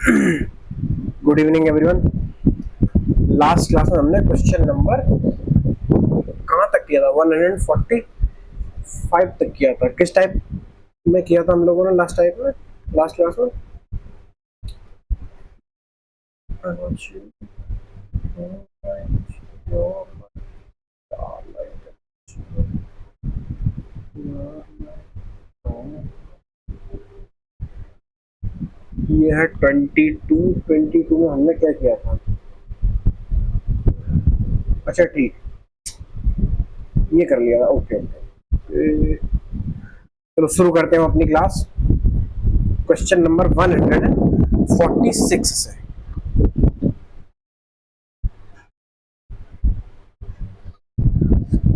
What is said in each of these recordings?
Good evening everyone. Last class में हमने question number कहाँ तक किया था? 145 तक किया था। किस टाइप में किया था हम लोगों ने लास्ट क्लास में? ये है 22 में हमने क्या किया था? अच्छा ठीक, ये कर लिया था। ओके ओके, चलो शुरू करते हैं अपनी क्लास। क्वेश्चन नंबर 146 से।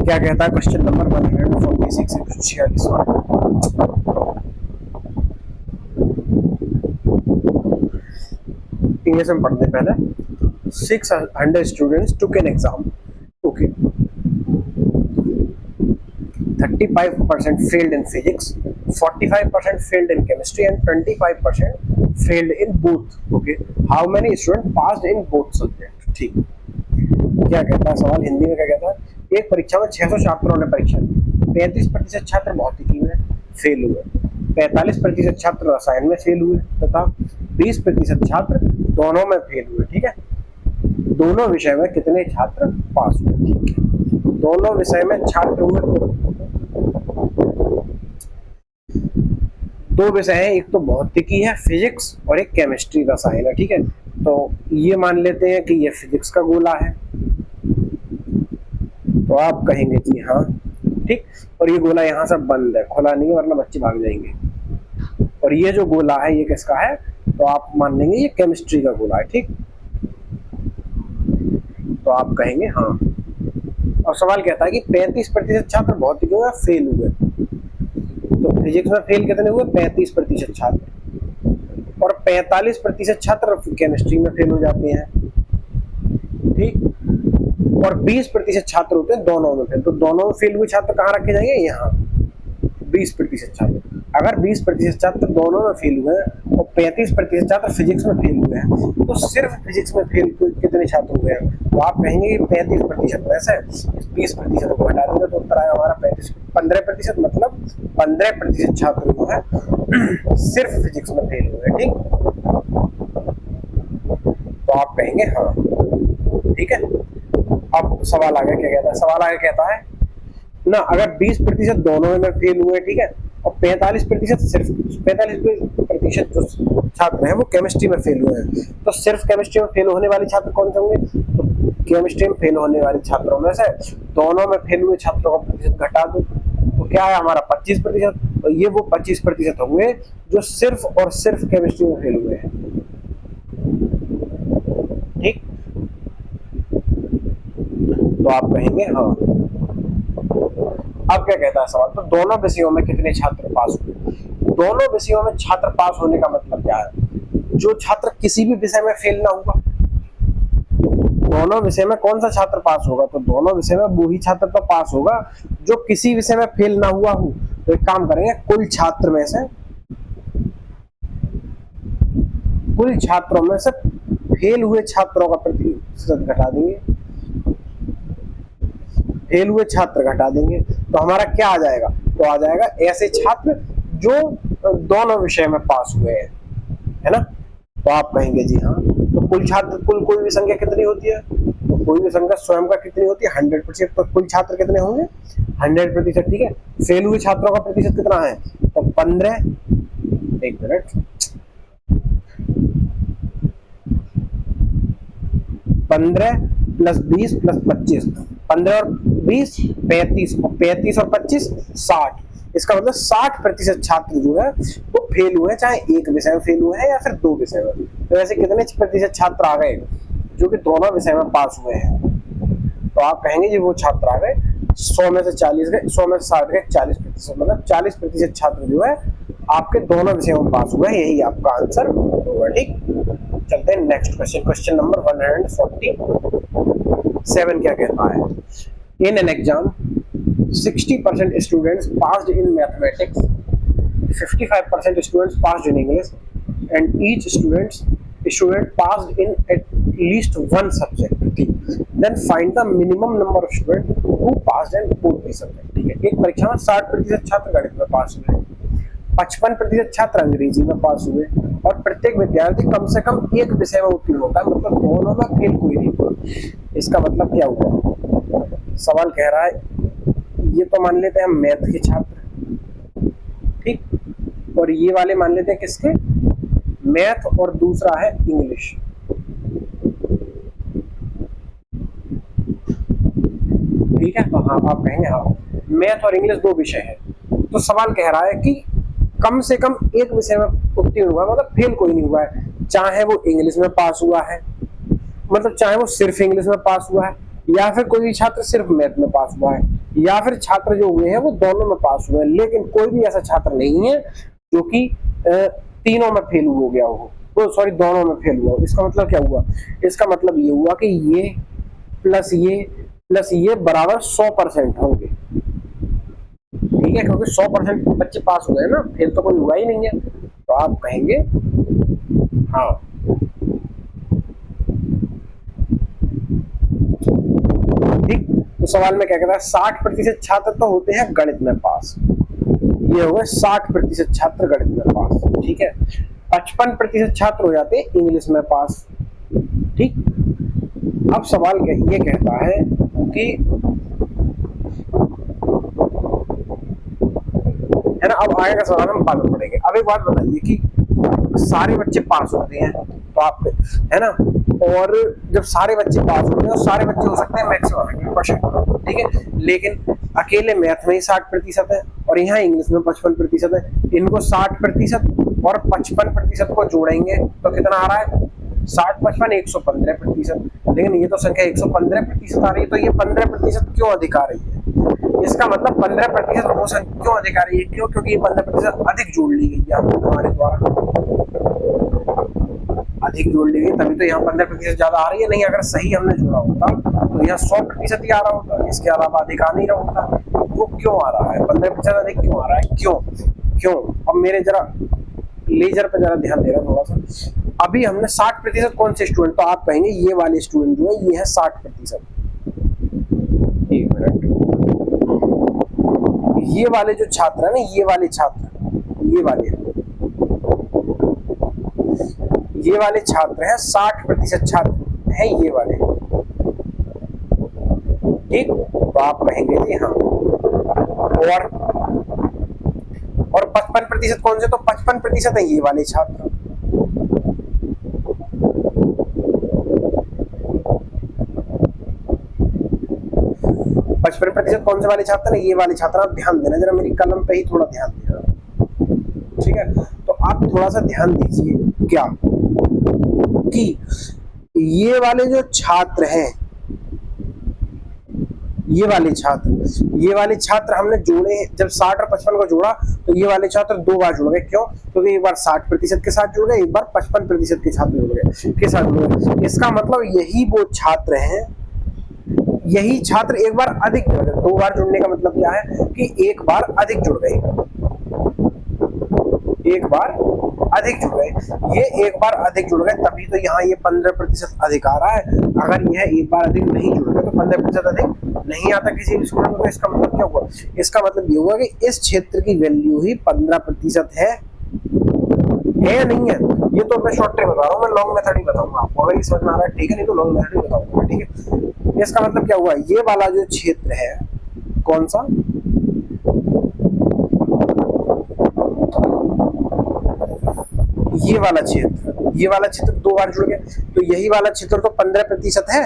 क्या कहता है क्वेश्चन नंबर 146 146 इंग्लिश में पढ़ते पहले। 600 students took an exam. Okay, 35% failed in physics, 45% failed in chemistry and 25% failed in both. Okay, how many students passed in both subjects? ठीक, क्या कहता है सवाल हिंदी में? क्या कहता है? एक परीक्षा में 600 छात्रों ने परीक्षा दी। 35% छात्र भौतिकी में फेल हुए, 45% छात्र रसायन में फेल हुए तथा 20% छात्र दोनों में फेल हुए। ठीक है, दोनों विषय में कितने छात्र पास हुए? ठीक है, दोनों विषय में छात्र हुए दो विषय हैं, एक तो भौतिकी है फिजिक्स और एक केमिस्ट्री रसायन है। ठीक है, तो ये मान लेते हैं कि ये फिजिक्स का गोला है, तो आप कहेंगे जी हाँ ठीक, और ये गोला यहाँ से बंद है, खुला नहीं है वरना बच्चे भाग जाएंगे। और ये जो गोला है ये किसका है? तो आप मान लेंगे ये केमिस्ट्री का गोला है। ठीक, तो आप कहेंगे हाँ। और सवाल कहता है कि 35% छात्र भौतिकी में फेल हुए, तो फिजिक्स में फेल कितने हुए? 35% छात्र, और 45% छात्र केमिस्ट्री में फेल हो जाते हैं। ठीक, और 20% छात्र होते हैं दोनों में फेल, तो दोनों में फेल हुए छात्र कहाँ रखे जाएंगे? यहाँ। 20% छात्र, अगर 20% छात्र दोनों में फेल हुए हैं और 35% छात्र फिजिक्स में फेल हुए हैं, तो सिर्फ फिजिक्स में फेल कितने छात्र हुए हैं? तो आप कहेंगे कि 35%। वैसे 20% को हटा देंगे तो उत्तर आएगा हमारा 15%, मतलब 15% छात्र जो है सिर्फ फिजिक्स में फेल हुए। ठीक, तो आप कहेंगे हाँ। ठीक है, अब सवाल आगे क्या कहता है? सवाल आगे कहता है ना, अगर 20% दोनों में फेल हुए, ठीक है, और 45% सिर्फ 45% जो छात्र हैं वो केमिस्ट्री में फेल हुए हैं, तो सिर्फ केमिस्ट्री में फेल होने वाले छात्र कौन से होंगे? तो केमिस्ट्री में फेल होने वाले छात्रों में से दोनों में फेल हुए छात्रों का प्रतिशत घटा दो, तो क्या है हमारा 25%। तो ये वो 25% होंगे जो सिर्फ और सिर्फ केमिस्ट्री में फेल हुए हैं। ठीक, तो आप कहेंगे हाँ। अब क्या कहता है सवाल? तो दोनों विषयों में कितने छात्र पास हुए? दोनों विषयों में छात्र पास होने का मतलब क्या है? जो छात्र किसी भी विषय में फेल ना हुआ, दोनों विषय में कौन सा छात्र पास होगा? तो दोनों विषय में वो ही छात्र तो पास होगा जो किसी विषय में फेल ना हुआ हो। तो एक काम करेंगे, कुल छात्र में से, कुल छात्रों में से फेल हुए छात्रों का प्रतिशत घटा देंगे, फेल हुए छात्र घटा देंगे, तो हमारा क्या आ जाएगा? तो आ जाएगा ऐसे छात्र जो दोनों विषय में पास हुए हैं, है ना? तो आप कहेंगे जी हाँ। तो कुल छात्र, कुल कोई भी संख्या कितनी होती है? तो कोई भी संख्या स्वयं का कितनी होती है? 100%। तो कुल छात्र कितने होंगे? 100%। ठीक है, फेल हुए छात्रों का प्रतिशत कितना है? तो 15, एक मिनट, 15 प्लस 20 प्लस 25, 15 और 20 35, और 35 और 25 60। इसका मतलब 60% छात्र जो है वो फेल हुए, चाहे एक विषय में फेल हुए हैं या फिर दो विषय में। तो ऐसे कितने प्रतिशत छात्र आ गए जो कि दोनों विषय में पास हुए हैं? तो आप कहेंगे जी वो छात्र आ गए 100 में से 40 गए, 100 में से 60 गए, 40%, मतलब 40% छात्र जो है आपके दोनों विषयों में पास हुए हैं। यही आपका आंसर होगा। ठीक, चलते हैं नेक्स्ट क्वेश्चन। क्वेश्चन नंबर 147 क्या कहता है? In an exam 60% students passed in mathematics, 55% students passed in English, and each students student passed in at least one subject, ठीक, then find the minimum number of student who passed in both the subject, ठीक है। एक परीक्षा में 60% छात्र गणित में पास हुए, 55% छात्र अंग्रेजी में पास हुए और प्रत्येक विद्यार्थी कम से कम एक विषय में उत्तीर्ण होता है, मतलब दोनों में फेल कोई नहीं हुआ। इसका मतलब क्या हुआ? सवाल कह रहा है ये तो मान लेते हैं हम मैथ के छात्र, ठीक, और ये वाले मान लेते हैं किसके? मैथ, और दूसरा है इंग्लिश, ठीक है। तो हाँ, आप कहेंगे हाँ मैथ और इंग्लिश दो विषय है। तो सवाल कह रहा है कि कम से कम एक विषय में उत्तीर्ण हुआ, मतलब फेल कोई नहीं हुआ है, चाहे वो इंग्लिश में पास हुआ है, मतलब चाहे वो सिर्फ इंग्लिश में पास हुआ है, या फिर कोई भी छात्र सिर्फ मैथ में पास हुआ है, या फिर छात्र जो हुए हैं वो दोनों में पास हुए हैं, लेकिन कोई भी ऐसा छात्र नहीं है जो कि तीनों में फेल हो गया हो, तो सॉरी दोनों में फेल हुआ। इसका मतलब क्या हुआ? इसका मतलब ये हुआ कि ये प्लस ये बराबर 100% होंगे, ठीक है, क्योंकि 100% बच्चे पास हुए हैं ना, फेल तो कोई हुआ ही नहीं है। तो आप कहेंगे हाँ। ठीक, तो सवाल में क्या कहता है? 60% छात्र तो होते हैं गणित में पास, ये हो गए 60% छात्र गणित में पास, ठीक है। 55% छात्र हो जाते हैं इंग्लिश में पास, ठीक। अब सवाल ये कहता है कि है ना, अब आगे का सवाल हम बाद में पढ़ेंगे। अब एक बात बताइए कि सारे बच्चे पास होते हैं तो आप है ना, और जब सारे बच्चे पास होते हैं और सारे बच्चे हो सकते हैं मैक्सिमम 100%, ठीक है, लेकिन अकेले मैथ में ही 60% है और यहाँ इंग्लिश में 55% है। इनको 60% और 55% को जोड़ेंगे तो कितना आ रहा है? 60 55 115%। लेकिन ये तो संख्या 115% आ रही है, तो ये 15% क्यों अधिक आ रही है? इसका मतलब 15% वो संख्या क्यों अधिक आ रही है? क्यों? क्योंकि ये 15% अधिक जोड़ ली गई है हमारे द्वारा, अधिक जोड़ ली गई, तभी तो यहाँ 15% ज्यादा आ रही है। नहीं, अगर सही हमने जोड़ा होता तो यहाँ 100% ही आ रहा होता, इसके अलावा अधिक आ नहीं रहा होता। वो क्यों आ रहा है? 15% अधिक क्यों आ रहा है? क्यों? अब मेरे जरा लेजर पे जरा ध्यान दे रहा थोड़ा सा। अभी हमने 60% कौन से स्टूडेंट, तो आप कहेंगे ये वाले स्टूडेंट जो है ये है 60%। एक मिनट, ये वाले जो छात्र है ना, ये वाले छात्र, ये वाले छात्र हैं 60% छात्र हैं ये वाले, ठीक। तो आप कहेंगे जी हाँ। और 55% कौन से? तो 55% है ये वाले छात्र, 55% कौन से वाले छात्र हैं? ये वाले छात्र। आप ध्यान देना जरा, मेरी कलम पे ही थोड़ा ध्यान देना, ठीक है। तो आप थोड़ा सा ध्यान दीजिए क्या कि ये वाले जो छात्र हैं, ये वाले छात्र हमने जोड़े, जब 60 और 55 को जोड़ा तो ये वाले छात्र दो बार जुड़ गए। क्यों? क्योंकि एक बार 60% के साथ जुड़ गए, एक बार 55% के साथ जुड़ गए। इसका मतलब यही वो छात्र हैं, यही छात्र एक बार अधिक जुड़ गए। दो बार जुड़ने का मतलब क्या है कि एक बार अधिक जुड़ गए, एक बार अधिक जुड़ गए, ये एक बार अधिक जुड़ गए, तभी तो यहाँ ये 15% अधिक आ रहा है। अगर यह एक बार अधिक नहीं जुड़ गए तो 15% अधिक नहीं आता किसी भी स्टूडेंट को। इसका मतलब क्या हुआ? इसका मतलब ये हुआ कि इस क्षेत्र की वैल्यू ही 15% है या नहीं है? ये तो मैं शॉर्ट ट्रिक बता रहा हूँ, मैं लॉन्ग मेथड ही बताऊंगा आपको। अगर ये समझ में आ रहा है ठीक है, नहीं तो लॉन्ग मेथड ही बताऊंगा, ठीक है। इसका मतलब क्या हुआ? ये वाला जो क्षेत्र है, कौन सा? ये वाला क्षेत्र दो बार जुड़ गया, तो यही वाला क्षेत्र तो 15% है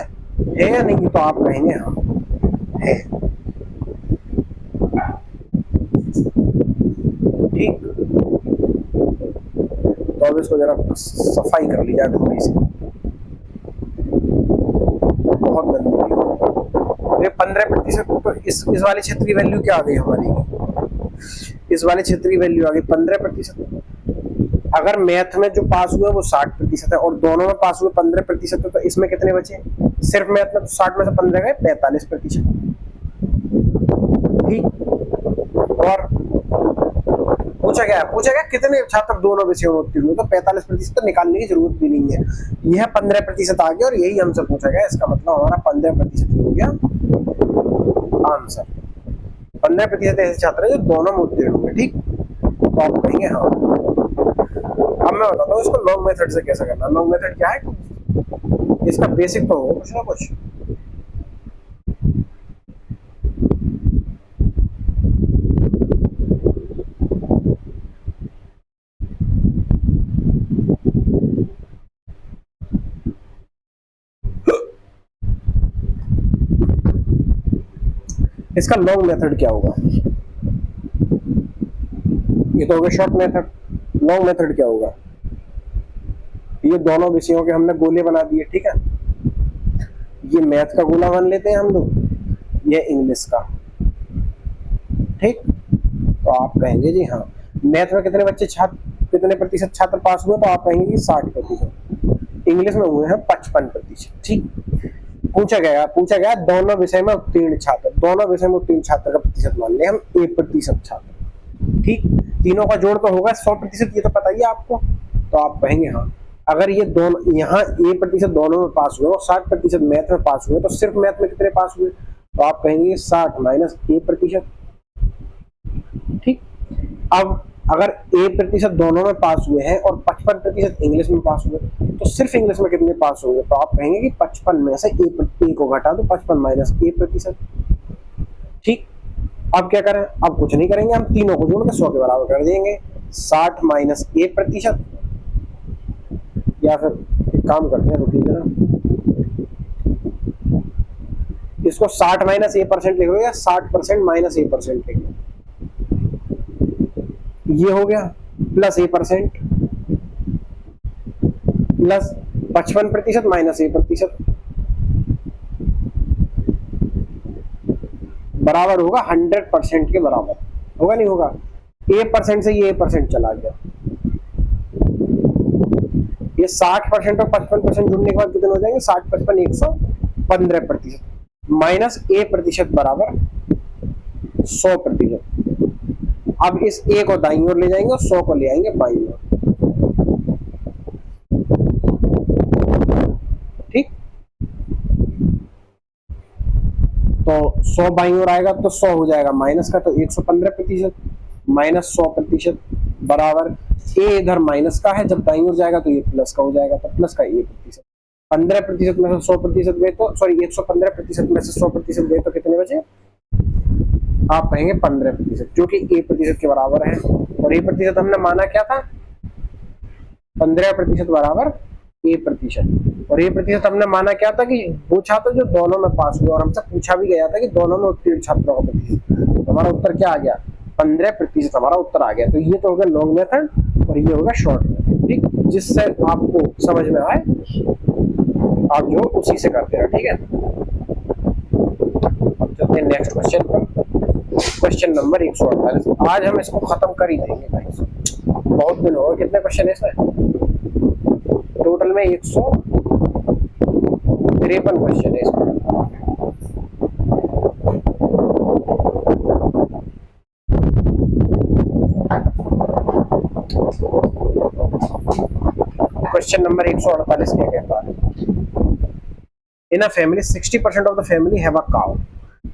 या नहीं? तो आप कहेंगे हाँ है, ठीक। तो अब इसको जरा सफाई कर ली जाए थोड़ी सी, बहुत गंदगी हो। ये 15%, तो इस वाले क्षेत्र की वैल्यू क्या आ गई हमारी? इस वाले क्षेत्र की वैल्यू आ गई 15%। अगर मैथ में जो पास हुए वो 60% है और दोनों में पास हुए 15% है, तो इसमें कितने बचे? सिर्फ मैथ में तो 60 में से 15 गए, 45%, ठीक। और पूछा गया कितने छात्र दोनों विषयों में उत्तीर्ण हुए, तो 45% तो निकालने की जरूरत भी नहीं है, यह 15% आ गया और यही हमसे पूछा गया, इसका मतलब हमारा 15% हो गया आंसर। 15% ऐसे छात्र हैं जो दोनों में उत्तीर्ण हुए, ठीक, तो आप कहेंगे हाँ। अब मैं बताता हूँ इसको लॉन्ग मेथड से कैसे करना। लॉन्ग मेथड क्या है, इसका बेसिक तो हो कुछ ना कुछ। इसका लॉन्ग मेथड क्या होगा, ये तो हो गया शॉर्ट मेथड। लॉन्ग मेथड क्या होगा, ये दोनों विषयों के हमने गोले बना दिए, ठीक है, ये मैथ का गोला मान लेते हैं हम लोग, ये इंग्लिश का, ठीक। तो आप कहेंगे जी हाँ, मैथ में कितने बच्चे कितने प्रतिशत छात्र पास हुए, तो आप कहेंगे कि 60%। इंग्लिश में हुए हैं 55%, ठीक। पूछा गया दोनों विषय में उत्तीर्ण छात्र, दोनों विषय में उत्तीर्ण छात्र का प्रतिशत मान ले हम 1% छात्र, ठीक। तीनों का जोड़ तो होगा 100%, ये तो पता ही है आपको, तो आप कहेंगे हाँ। अगर ये दोनों यहाँ 1% दोनों में पास हुए और 60% मैथ में पास हुए, तो सिर्फ मैथ में कितने पास हुए, तो आप कहेंगे 60 माइनस 1%, ठीक। अब अगर 1% दोनों में पास हुए हैं और 55% इंग्लिश में पास हुए, तो सिर्फ इंग्लिश में कितने पास होंगे, तो आप कहेंगे कि 55 में से ए को घटा दो, 55 माइनस 1%, ठीक। अब क्या करें, अब कुछ नहीं करेंगे, हम तीनों को जोड़ के 100 के बराबर कर देंगे, 60 माइनस 1%, या फिर एक काम करते हैं, रुकिए जरा, इसको 60 माइनस 1% लिख लो या 60% माइनस 1% लिख लो, ये हो गया, प्लस 1% प्लस 55% माइनस 1% बराबर होगा 100% के बराबर, होगा नहीं होगा, 1% से ये 1% चला गया, ये 60% और 55% जुड़ने के बाद कितने हो जाएंगे, 60 55 115%, माइनस 1% बराबर 100%। अब इस ए को दाईं ओर ले जाएंगे और 100 को ले आएंगे बाईं ओर, ठीक। तो 100 बाईं ओर आएगा तो 100 हो जाएगा माइनस का, तो 115% माइनस 100% बराबर ए इधर माइनस का है, जब दाईं ओर जाएगा तो ये प्लस का हो जाएगा, तो प्लस का 1%। 15% में से 100% गए तो सॉरी 115% में से 100% गए तो कितने बचे, आप कहेंगे 15%, जो कि 1% के बराबर है। और 1% हमने माना क्या था, 15% बराबर 1%, और 1% हमने माना क्या था कि वो छात्र जो दोनों में पास हुए, और हमसे पूछा भी गया था कि दोनों में उत्तीर्ण छात्रों का प्रतिशत, तो हमारा उत्तर क्या आ गया, 15% हमारा उत्तर आ गया। तो ये तो हो गया लॉन्ग मेथड और ये होगा शॉर्ट मेथड, ठीक। जिससे आपको समझ में आए आप जो उसी से करते हैं, ठीक है। अब चलते हैं नेक्स्ट क्वेश्चन पर, क्वेश्चन नंबर 148। आज हम इसको खत्म कर ही देंगे भाई, बहुत दिन हो गए। कितने क्वेश्चन है इसमें, टोटल में 153 क्वेश्चन है इसमें। क्वेश्चन नंबर 148 क्या कहता है, in a family 60% of the family have a cow,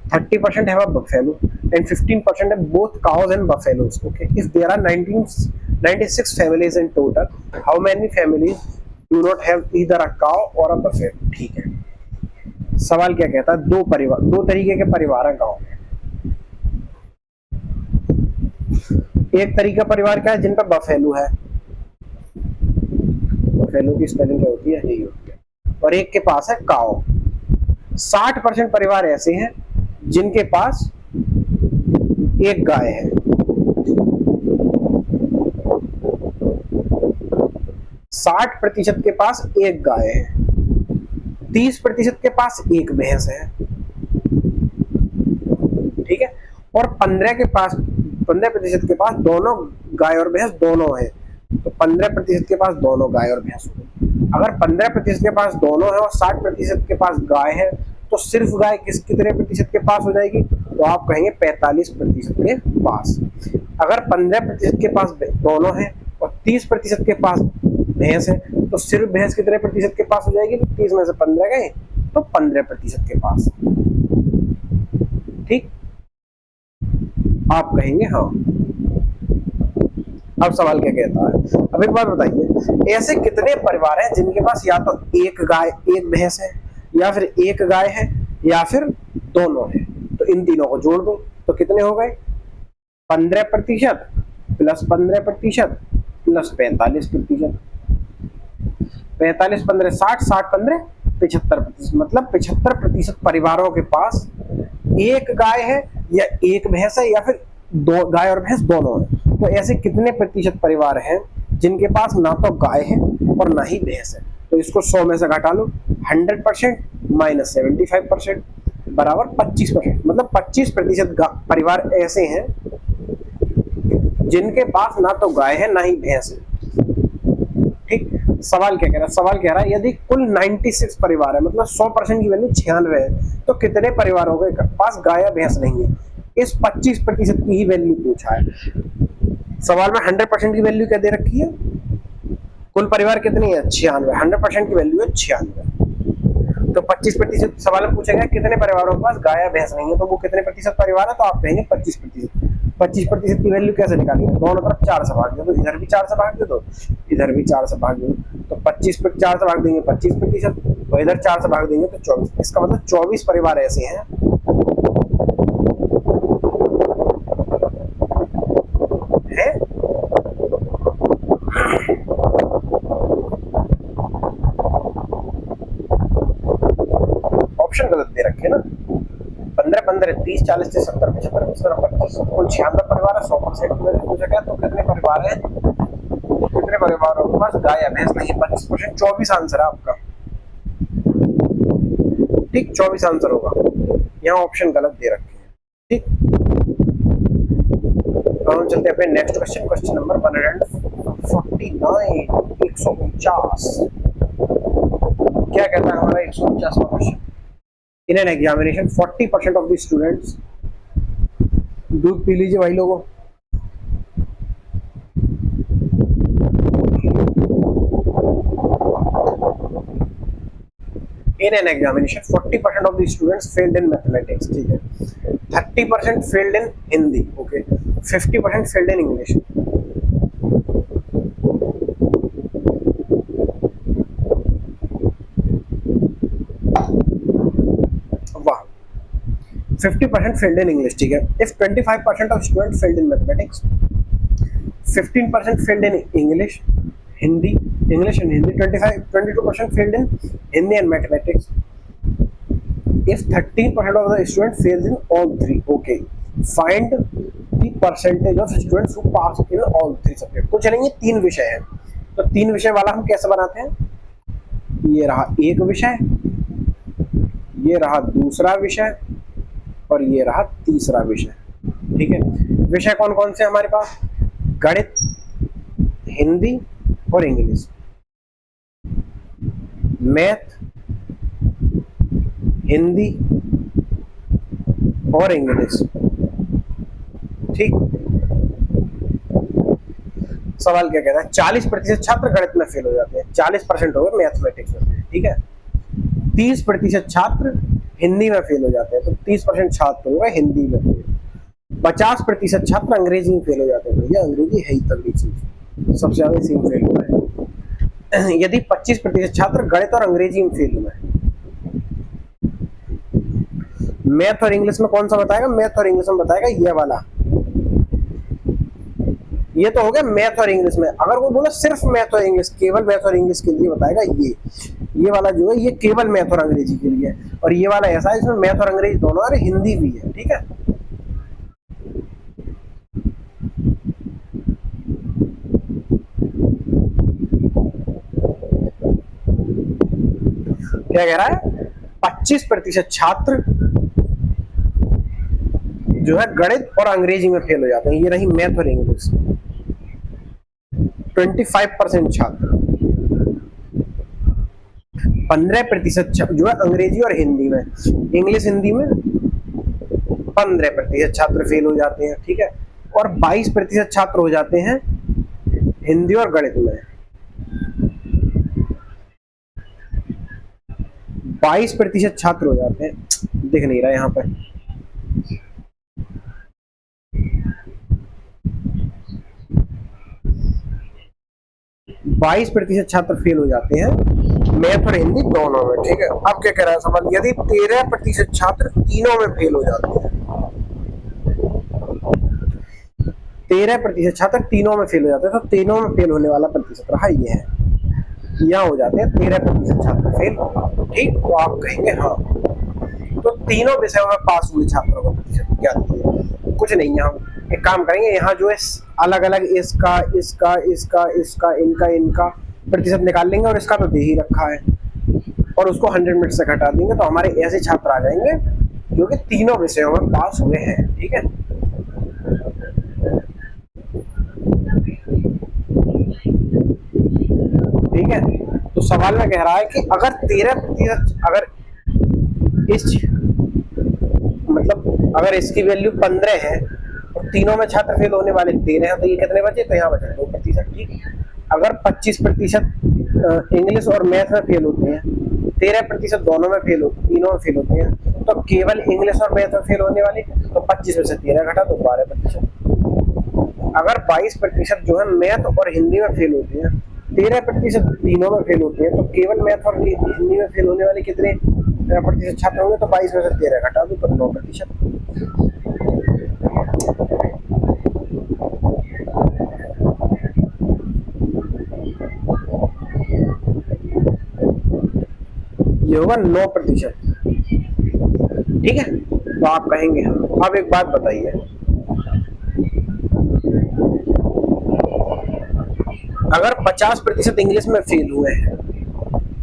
30% have a buffalo and 15% have both cows and buffaloes. Okay, if there are 96 families in total, how many families do not have either a cow or a buffalo? ठीक है, सवाल क्या कहता है, दो तरीके के परिवार हैं गांव में। एक तरीका परिवार क्या है, जिन पर बफेलो है, बफेलो की स्पेलिंग क्या होती है, यही होती है, और एक के पास है काओ। 60% परिवार ऐसे हैं जिनके पास एक गाय है, 60% के पास एक गाय है, 30% के पास एक भैंस है, ठीक है, और 15% के पास दोनों गाय और भैंस दोनों है, तो 15% के पास दोनों गाय और भैंस हो। अगर 15% के पास दोनों है और 60% के पास गाय है, तो सिर्फ गाय कितने प्रतिशत के पास हो जाएगी, तो आप कहेंगे 45% के पास। अगर 15% के पास दोनों है और 30% के पास भैंस है, तो सिर्फ भैंस कितने प्रतिशत के पास हो जाएगी? तो 30 में से 15 गए तो 15% के पास। ठीक, आप कहेंगे हाँ। अब सवाल क्या कहता है, अब एक बात बताइए, ऐसे कितने परिवार हैं जिनके पास या तो एक गाय एक भैंस है, या फिर एक गाय है, या फिर दोनों है? तो इन तीनों को जोड़ दो तो कितने हो गए? 15% प्लस 15% प्लस 45%। 45 15 60, 60 15 75%, मतलब 75% परिवारों के पास एक गाय है या एक भैंस है, या फिर दो गाय और भैंस दोनों है। तो ऐसे कितने प्रतिशत परिवार हैं जिनके पास ना तो गाय है और ना ही भैंस है? तो इसको 100 में से घटा लो, 100% माइनस 75% बराबर 25%, मतलब 25% परिवार ऐसे हैं जिनके पास ना तो गाय है ना ही भैंस है। ठीक, सवाल क्या कह रहा है? सवाल कह रहा है यदि कुल 96 परिवार है, मतलब 100% की वैल्यू 96 है, तो कितने परिवारों के पास गाय या भैंस नहीं है? इस 25% की ही वैल्यू पूछा है। सवाल में 100% की वैल्यू क्या दे रखी है? कुल परिवार कितनी है? 96। 100% की वैल्यू है 96। तो 25% सवाल में पूछेगा कितने परिवारों के पास गाय या भैंस नहीं है, तो वो कितने प्रतिशत परिवार है? तो आप कहेंगे 25%। 25% की वैल्यू कैसे निकालेंगे? दोनों तरफ 4 से भाग दे दो, इधर भी 4 से भाग दे दो, इधर भी 4 से भाग दे दो। तो 25 पर 4 से भाग देंगे 25%, तो इधर 4 से भाग देंगे तो 24। इसका मतलब 24 परिवार ऐसे हैं है? ऑप्शन गलत दे रखे ना। 15 15 30 40 से 70 75 25 कुल 96 परिवार है। 100% में पूछा गया तो कितने परिवार है, कितने परिवारों के पास गाय या भैंस नहीं है? 25%। 24 आंसर है आपका। ठीक, 24 आंसर होगा, यहाँ ऑप्शन गलत दे रखे हैं। ठीक, तो हम चलते हैं अपने नेक्स्ट क्वेश्चन, क्वेश्चन नंबर 149, 149। क्या कहता है हमारा 149वां question? In an examination 40% of the students, दूध पी लीजिए भाई लोगों। In an examination 40% of the students failed in mathematics, ठीक है, 30% failed in Hindi, okay, 50% failed in English। वाह, 50% failed in English, ठीक है। If 25% of students failed in mathematics, 15% failed in English, Hindi, English and Hindi, 22% failed in Hindi and mathematics. If 13% of the students fails in all three, okay, find the percentage of students who pass in all three subjects। तो चलेंगे, 3 विषय है, तो 3 विषय वाला हम कैसे बनाते हैं? ये रहा एक विषय, ये रहा दूसरा विषय, और ये रहा तीसरा विषय। ठीक है, विषय कौन कौन से हमारे पास? गणित, हिंदी और इंग्लिश। मैथ, हिंदी और इंग्लिश। ठीक, सवाल क्या कहता है? 40% छात्र गणित में फेल हो जाते हैं, 40% हो गए मैथमेटिक्स में, ठीक है। 30% छात्र हिंदी में फेल हो जाते हैं, तो 30% छात्र हो गए हिंदी में फेल। 50% छात्र अंग्रेजी में फेल हो जाते हैं। भैया अंग्रेजी है ही तगड़ी चीज, सबसे ज्यादा इसी में फेल हुआ है। यदि 25% छात्र गणित और अंग्रेजी में फेल हुए हैं, मैथ और इंग्लिश में कौन सा बताएगा? मैथ और इंग्लिश में बताएगा ये वाला। ये तो हो गया मैथ और इंग्लिश में। अगर वो बोला सिर्फ मैथ और इंग्लिश, केवल मैथ और इंग्लिश के लिए बताएगा, ये वाला जो है ये केवल मैथ और अंग्रेजी के लिए है। और ये वाला ऐसा है इसमें मैथ और अंग्रेजी दोनों और हिंदी भी है। ठीक है, क्या कह रहा है? 25% छात्र जो है गणित और अंग्रेजी में फेल हो जाते हैं, ये रही मैथ और इंग्लिश। 25% छात्र, 15% जो है अंग्रेजी और हिंदी में, इंग्लिश हिंदी में 15% छात्र फेल हो जाते हैं। ठीक है, और 22% छात्र हो जाते हैं हिंदी और गणित में। 22% छात्र हो जाते हैं, दिख नहीं रहा यहाँ पे। 22% छात्र फेल हो जाते हैं मैथ और हिंदी दोनों में। ठीक है, अब क्या कह रहा है सवाल, यदि 13% छात्र तीनों में फेल हो जाते हैं, 13% छात्र तीनों में फेल हो जाते हैं, तो तीनों में फेल होने वाला प्रतिशत रहा ये है, यहाँ हो जाते हैं 13% छात्र फेल। ठीक, तो आप कहेंगे हाँ, तो तीनों विषयों में पास हुए छात्रों का प्रतिशत क्या है? कुछ नहीं, यहाँ एक काम करेंगे, यहाँ जो है अलग अलग इसका इसका इसका इसका इनका इनका प्रतिशत निकाल लेंगे, और इसका तो दे ही रखा है, और उसको 100 से घटा देंगे, तो हमारे ऐसे छात्र आ जाएंगे जो कि तीनों विषयों में पास हुए हैं। ठीक है, ठीक है, तो सवाल में कह रहा है कि अगर 13%, अगर इस मतलब अगर इसकी वैल्यू 15 है और तीनों में छात्र फेल होने वाले 13 हैं, तो ये कितने बचे? तो यहाँ बचे 2%। ठीक, अगर 25% इंग्लिश और मैथ में फेल होते हैं, 13% दोनों में फेल होते, तीनों में फेल होते हैं, तो केवल इंग्लिश और मैथ में फेल होने वाले, तो 25 में से 13 घटा तो 12%। अगर 22% जो है मैथ और हिंदी में फेल होते हैं, 13% तीनों में फेल होते हैं, तो केवल मैथ और हिंदी में फेल होने वाले कितने प्रतिशत छात्र होंगे? तो 22 में से 13 घटा दो तो 9%। ये होगा 9%। ठीक है, तो आप कहेंगे हाँ। अब एक बात बताइए, अगर 50% इंग्लिश में फेल हुए हैं,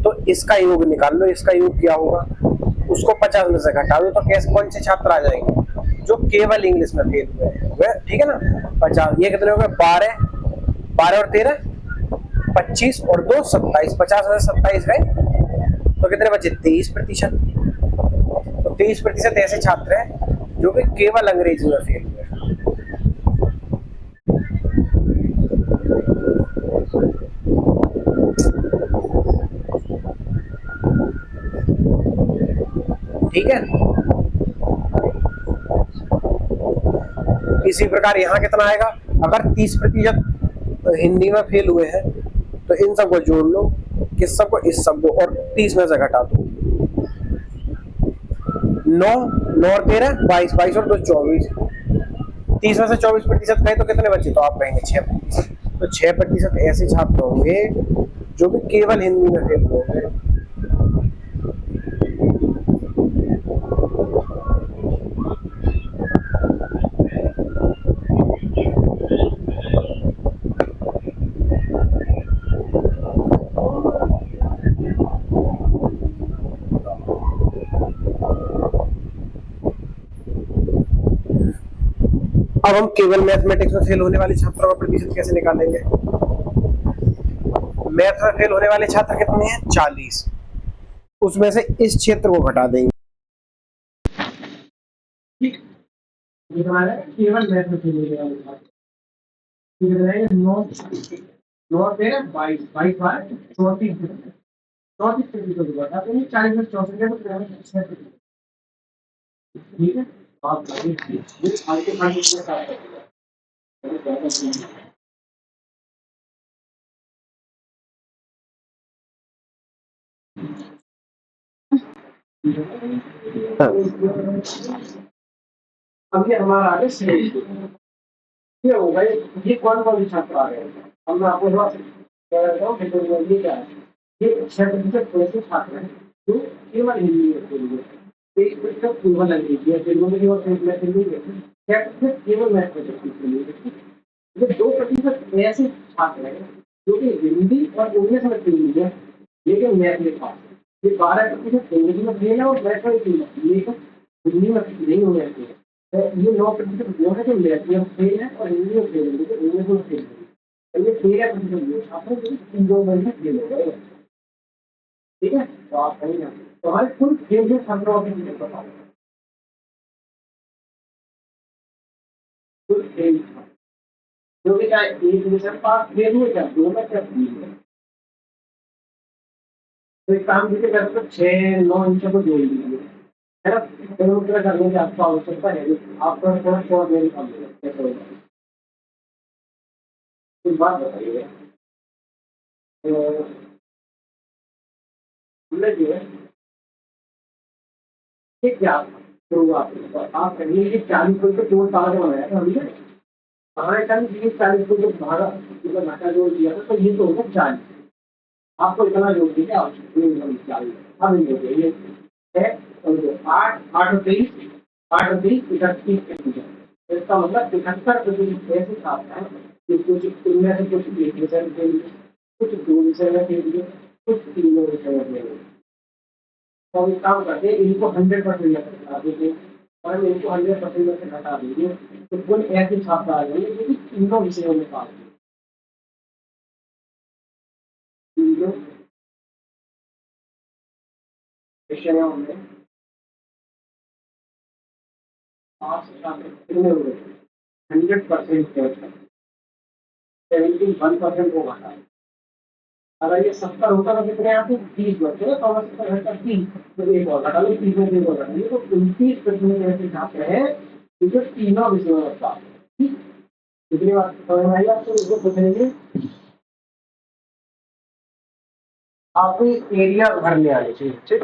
तो इसका योग निकाल लो, इसका योग क्या होगा? उसको 50 में से घटा दो, तो कैसे कौन से छात्र आ जाएंगे? जो केवल इंग्लिश में फेल हुए हैं। ठीक है ना, 50, ये कितने हो गए? 12, 12 और 13 25 और 2 27, 50 में से 27 गए, तो कितने बचे? 23%। तो 23% ऐसे छात्र हैं जो कि केवल अंग्रेजी में फेल हुए हैं। ठीक है, इसी प्रकार यहाँ कितना आएगा? अगर 30% हिंदी में फेल हुए हैं, तो इन सबको जोड़ लो, किस सबको? इस सबको, और 30 में से घटा दो। 9, 9 और 13 22, 22 और 2 24, 30 में से 24% गए, तो कितने बचे? तो आप कहेंगे 6%। तो 6% ऐसे छात्र होंगे जो कि केवल हिंदी में फेल होंगे। अब हम केवल मैथमेटिक्स में फेल होने वाले छात्रों का प्रतिशत कैसे निकालेंगे? मैथ में फेल होने वाले छात्र कितने हैं? 40, उसमें से इस क्षेत्र को घटा देंगे। ठीक, ये हमारा केवल मैथ में फेल होने वाले छात्र, ठीक है, 9 9 13 22, 22 बार 34, 34% होगा, तो ये 40 में 64 है, ठीक है। आप आगे अब ये हमारा आगे से ये हो गए, ये कौन कौन से छात्र आ गए? अब मैं आपको थोड़ा कह रहा हूँ कि ये क्या है? ये 6% ऐसे छात्र हैं जो केवल हिंदी में फेल हुए, 23% केवल अंग्रेजी या तेलुगु में और मैं हिंदी में, 6% केवल मैथ में फेल हुए। ये 2% ऐसे छात्र हैं जो कि हिंदी और इंग्लिश में फेल हुए हैं, लेकिन मैथ में पास। ये 12% इंग्लिश में फेल है और मैथ में फेल है, लेकिन हिंदी में नहीं हुए हैं। ये 9% वो है जो मैथ में फेल है और हिंदी में फेल है, लेकिन इंग्लिश में फेल है। ये 13% वो छात्र जो इन दो में फेल हो गए। ठीक है, तो आप कहीं ना, तो हमारे कुल फेल छात्रों की बताओ, कुल फेल जो भी चाहे एक विषय पास दे दूँ क्या, दो में क्या दीजिए। तो एक काम कीजिए, कर तो 6-9 इंच को जोड़ दीजिए, है ना। फिर उतना करने की आपको आवश्यकता है, आपका थोड़ा शॉर्ट मेरी काम कैसे होगा। कुछ बात बताइए, तो हमने जो है ये क्या शुरुआत आप कहिए कि 40 को चोट कहाँ से बनाया था हमने, हमारे टाइम 40 को जो भागा मतलब घाटा जोड़ दिया था, तो ये तो होगा 40। आपको इतना जोड़ दीजिए, आप 40 अब ये है, और जो 8 8 और 23, 8 और 23 31। तो इसका मतलब 71% ऐसे खाता है कि कुछ इनमें से कुछ एक विषय के लिए, कुछ दो विषय के लिए, कुछ तीनों विषय के लिए। तो हम एक काम करते हैं, इनको 100% में घटा देंगे, और हम इनको 100% में से घटा देंगे, तो कुल ऐसे छात्र आ जाएंगे जो कि तीनों विषयों में पास हैं। तीनों विषयों में पास छात्र कितने हुए? 100% 71% को घटा। अगर ये 70 होता तो कितने आते? 30 बचते हैं, तो 70 तो एक और घटा लो, 30 में एक और घटा लो, तो 29% ऐसे छात्र हैं जो तीनों विषयों में पास हैं। ठीक, कितनी बात समझ में आई आपको? इसको पूछेंगे आपको एरिया भरने आने चाहिए। ठीक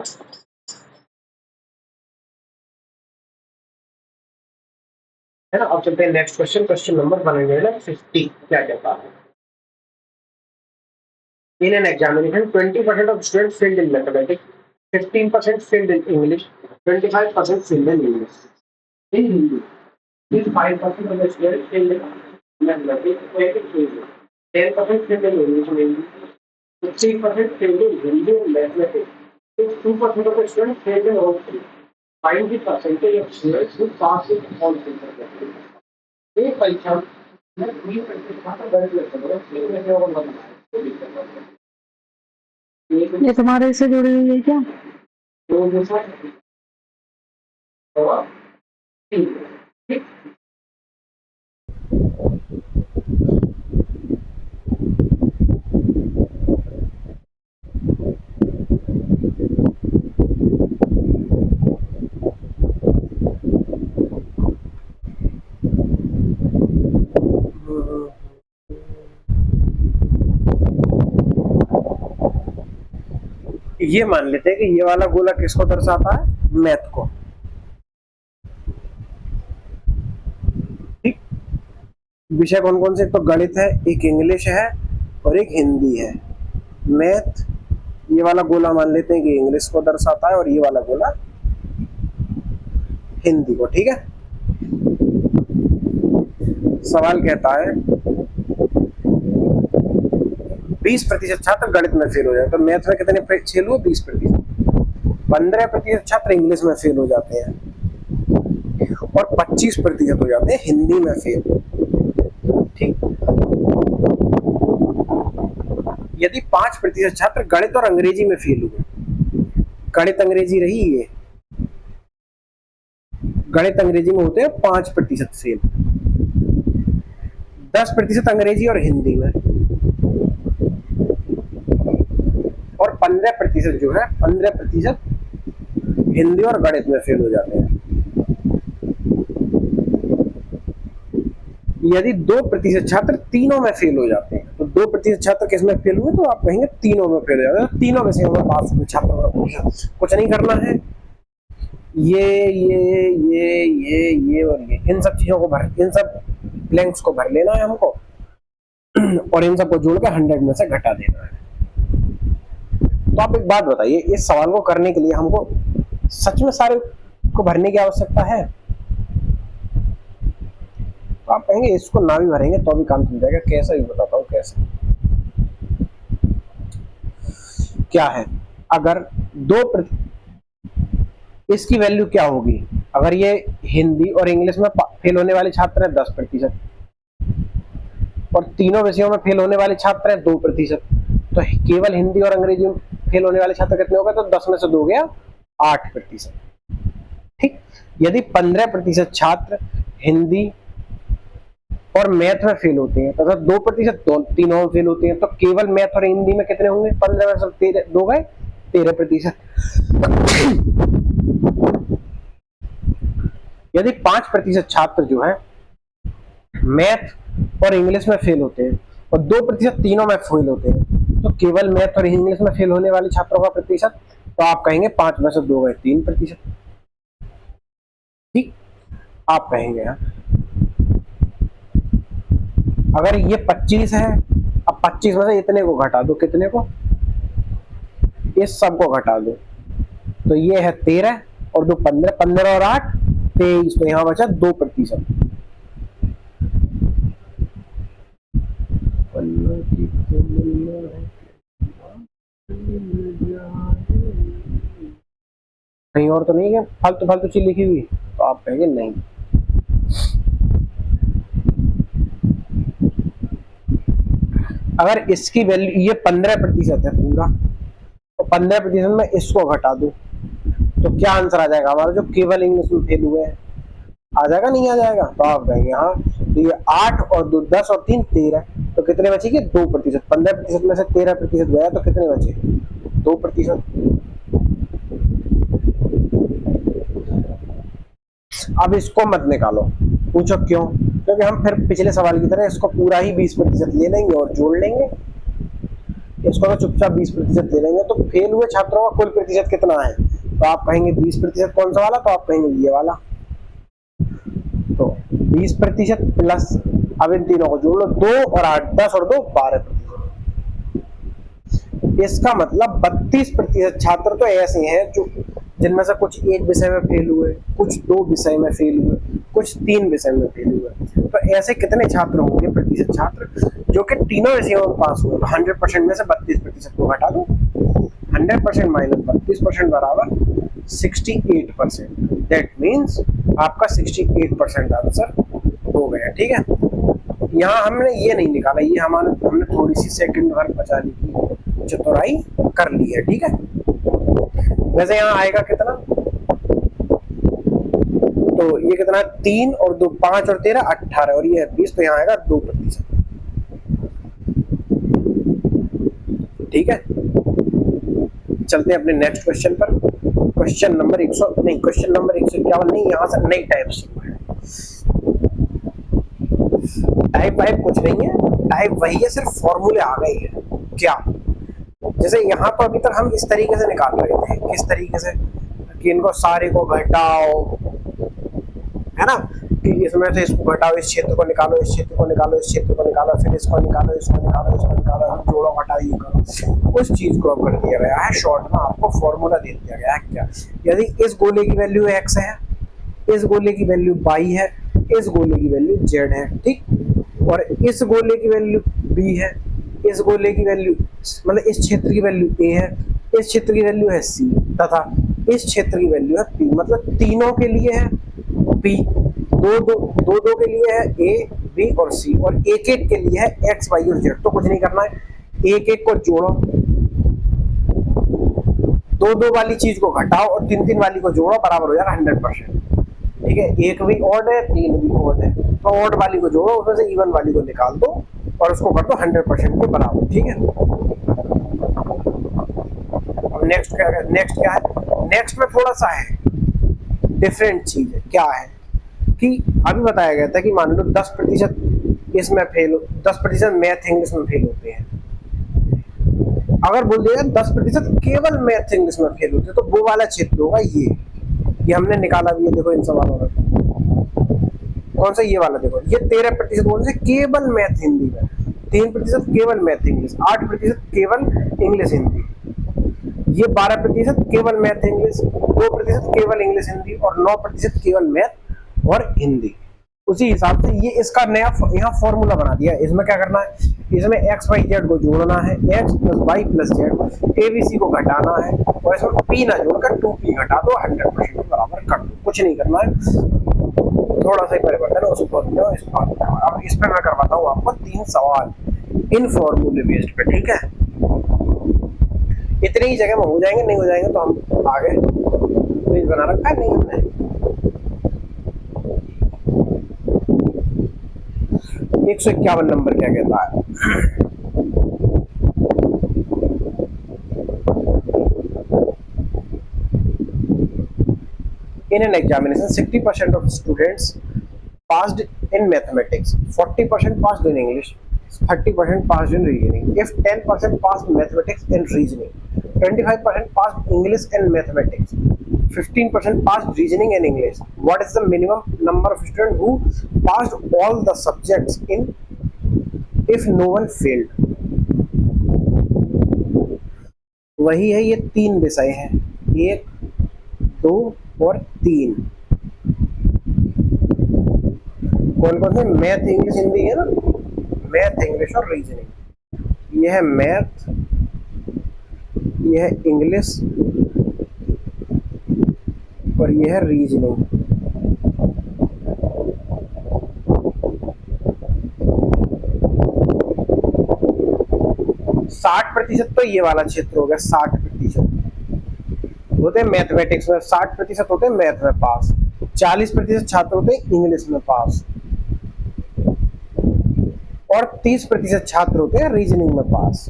है ना। अब चलते हैं नेक्स्ट क्वेश्चन, क्वेश्चन नंबर 150। क्या कहता है? In an examination, 20% of students failed in mathematics, 15% failed in English, 25% failed in English. In Hindi, if 5% of the students failed in mathematics, 10% failed in English mainly, 15% failed in Hindi and mathematics, 2% of the students failed in all three. Find the percentage of students who pass in all three subjects. ये परीक्षा में 20% गणित लगता है, इसमें से और बनना है। ये तुम्हारे से जुड़ी हुई है क्या? तो दूसरा होगा ठीक। ये मान लेते हैं कि ये वाला गोला किसको दर्शाता है? मैथ को। ठीक, विषय कौन कौन से? तो गणित है, एक इंग्लिश है और एक हिंदी है। मैथ, ये वाला गोला मान लेते हैं कि इंग्लिश को दर्शाता है और ये वाला गोला हिंदी को। ठीक है, सवाल कहता है 20% छात्र गणित में फेल हो जाए, तो मैथ में कितने फेल हुए? 20%। 15% छात्र इंग्लिश में फेल हो जाते हैं और 25% हो जाते हैं हिंदी में फेल। ठीक, यदि 5% छात्र गणित और अंग्रेजी में फेल हुए, गणित अंग्रेजी रही ये, गणित अंग्रेजी में होते हैं 5% फेल, 10% अंग्रेजी और हिंदी में, और 15% जो है 15% हिंदी और गणित में फेल हो जाते हैं। यदि 2% छात्र तीनों में फेल हो जाते हैं, तो 2% छात्र किस में फेल हुए? तो आप कहेंगे तीनों में फेल हो जाते हैं। तीनों विषयों में पास हुए छात्रों का कुछ नहीं करना है, ये और ये, इन सब चीजों को भर, इन सब ब्लैंक्स को भर लेना है हमको और इन सबको जोड़ के 100 में से घटा देना है। तो आप एक बात बताइए, इस सवाल को करने के लिए हमको सच में सारे को भरने की आवश्यकता है? तो आप कहेंगे इसको ना भी भरेंगे तो भी काम चल जाएगा। कैसे भी बताता हूँ कैसे। क्या है, अगर इसकी वैल्यू क्या होगी? अगर ये हिंदी और इंग्लिश में फेल होने वाले छात्र हैं 10% और तीनों विषयों में फेल होने वाले छात्र हैं 2%, तो केवल हिंदी और अंग्रेजी में फेल होने वाले छात्र कितने हो गए? तो 10 में से 2 गया 8%। ठीक, यदि 15% छात्र हिंदी और मैथ में फेल होते हैं तथा 2% तीनों में फेल होते हैं। तो केवल मैथ और हिंदी में कितने होंगे? 15 में से 13 2 गए 13%। यदि 5% छात्र जो है मैथ और इंग्लिश में फेल होते हैं और 2% तीनों में फेल होते हैं, तो केवल मैथ और इंग्लिश में फेल होने वाले छात्रों का प्रतिशत, तो आप कहेंगे 5 में से 2 गए 3%। ठीक, आप कहेंगे हाँ। अगर ये 25 है, अब 25 में से इतने को घटा दो, कितने को? इस सब को घटा दो, तो ये है 13 और 2 15, 15 और 8 23, तो यहां बचा 2%। कहीं और तो नहीं है फालतू फालतू चीज लिखी हुई? तो आप कहेंगे नहीं। अगर इसकी वैल्यू ये 15% है पूरा, तो 15% में इसको घटा दो, तो क्या आंसर आ जाएगा हमारा? जो केवल इंग्लिश में फेल हुए हैं, आ जाएगा नहीं आ जाएगा? तो आप कहेंगे हाँ। तो ये 8 और 2 10 और 3 13, तो कितने बचेंगे? 2%। 15% में से 13% गया, तो कितने बचे? 2%। अब इसको मत निकालो, पूछो क्यों? क्योंकि हम फिर पिछले सवाल की तरह इसको पूरा ही 20% ले लेंगे और जोड़ लेंगे। इसको तो चुपचाप 20% ले लेंगे। तो फेल हुए छात्रों का कुल प्रतिशत कितना है? तो आप कहेंगे 20%। कौन सा वाला? तो आप कहेंगे ये वाला। तो 20% प्लस, अब इन तीनों को जोड़ लो, 2 और 8 10 और 2 12%। इसका मतलब 32% छात्र तो ऐसे हैं जो जिनमें से कुछ एक विषय में फेल हुए, कुछ 2 विषय में फेल हुए, कुछ 3 विषय में फेल हुए। तो ऐसे कितने छात्र होंगे? प्रतिशत छात्र जो कि तीनों विषयों में पास हुए। तो 100% में से 32% को घटा दो। 100% माइनस 32% बराबर 68%। दैट मीन्स आपका 68% आंसर हो गया। ठीक है, यहाँ हमने ये नहीं निकाला, ये हमने थोड़ी सी सेकंड भर बचाने की चतुराई कर ली है। ठीक है, वैसे यहाँ आएगा कितना? तो ये कितना? 3 और 2 5 और 13 18 और ये 20, तो यहाँ आएगा 2%। ठीक है, चलते हैं अपने नेक्स्ट क्वेश्चन पर। क्वेश्चन नंबर 151 नहीं, यहाँ से नई टाइप शुरू है। टाइप वाइप कुछ नहीं है, टाइप वही है, सिर्फ फॉर्मूले आ गए हैं। क्या? जैसे यहाँ तो अभी तक हम इस तरीके से निकाल रहे थे, किस तरीके से कि इनको सारे को घटाओ, है ना, कि इसमें से इसको घटाओ, इस क्षेत्र को निकालो, इस क्षेत्र को निकालो, इस क्षेत्र को निकालो, फिर इसको निकालो, इसको निकालो, इसको निकालो, जोड़ो घटाओ, ये करो। उस चीज को अब कर दिया गया है शॉर्ट में, आपको फॉर्मूला दे दिया गया है। क्या? यदि इस गोले की वैल्यू x है, इस गोले की वैल्यू y है, इस गोले की वैल्यू z है, ठीक, और इस गोले की वैल्यू b है, इस गोले की वैल्यू मतलब इस क्षेत्र की वैल्यू a है, इस क्षेत्र की वैल्यू है c तथा इस क्षेत्र की वैल्यू है p। मतलब तीनों के लिए है p, दो के लिए है a b और c, और एक एक के लिए है x y और z। तो कुछ नहीं करना है, एक एक को जोड़ो, दो वाली चीज को घटाओ और तीन वाली को जोड़ो, बराबर हो जाएगा 100%। ठीक है, एक भी ऑड है, 3 भी ऑड है, तो ऑड वाली को जोड़ो, उसमें से इवन वाली को निकाल दो और उसको कर दो 100% के बराबर। ठीक है, अब नेक्स्ट क्या है? नेक्स्ट में थोड़ा सा है डिफरेंट चीज है। क्या है कि अभी बताया गया था कि मान लो 10% इसमें फेल, 10% मैथ इंग्लिश में फेल होते हैं। अगर बोल दिया 10% केवल मैथ इंग्लिश में फेल होते हैं, तो वो वाला क्षेत्र होगा ये हमने निकाला भी है। देखो इन सवालों में कौन सा? ये वाला। देखो ये 13% कौन से? केवल मैथ हिंदी में, 3% केवल मैथ इंग्लिश, 8% केवल इंग्लिश हिंदी, ये 12% केवल मैथ इंग्लिश, 2% केवल इंग्लिश हिंदी और 9% केवल मैथ और हिंदी। उसी हिसाब से ये इसका नया यहाँ फॉर्मूला बना दिया है। इसमें क्या करना है? इसमें एक्स वाई जेड को जोड़ना है, X plus Y plus Z, ABC को घटाना है और इसमें पी ना जोड़कर 2p घटा दो, 100% के बराबर कर दो। कुछ नहीं करना है, थोड़ा सा परिवर्तन है उसको। अब इस पे मैं करवाता हूँ आपको 3 सवाल इन फॉर्मूले बेस्ड पे। ठीक है, इतनी ही जगह में हो जाएंगे, नहीं हो जाएंगे तो हम आगे पेज बना रखा है नहीं हमने। 151 नंबर क्या कहता है? In an examination, 60% of students passed in mathematics, 40% passed in English, 30% passed in reasoning. If 10% passed mathematics and reasoning, 25% passed English and mathematics, 15% passed reasoning and English, what is the minimum number of students who passed all the subjects in if no one failed? वही है, ये तीन विषय हैं, 1, 2 और 3। कौन कौन से? मैथ, इंग्लिश, हिंदी है ना, मैथ, इंग्लिश और रीजनिंग। यह है मैथ, यह है इंग्लिश और यह है रीजनिंग। साठ प्रतिशत तो ये वाला क्षेत्र हो गया, 60% होते हैं मैथमेटिक्स में, 60% होते हैं मैथ में पास, 40% छात्र होते हैं इंग्लिश में पास और 30% छात्र होते हैं रीजनिंग में पास।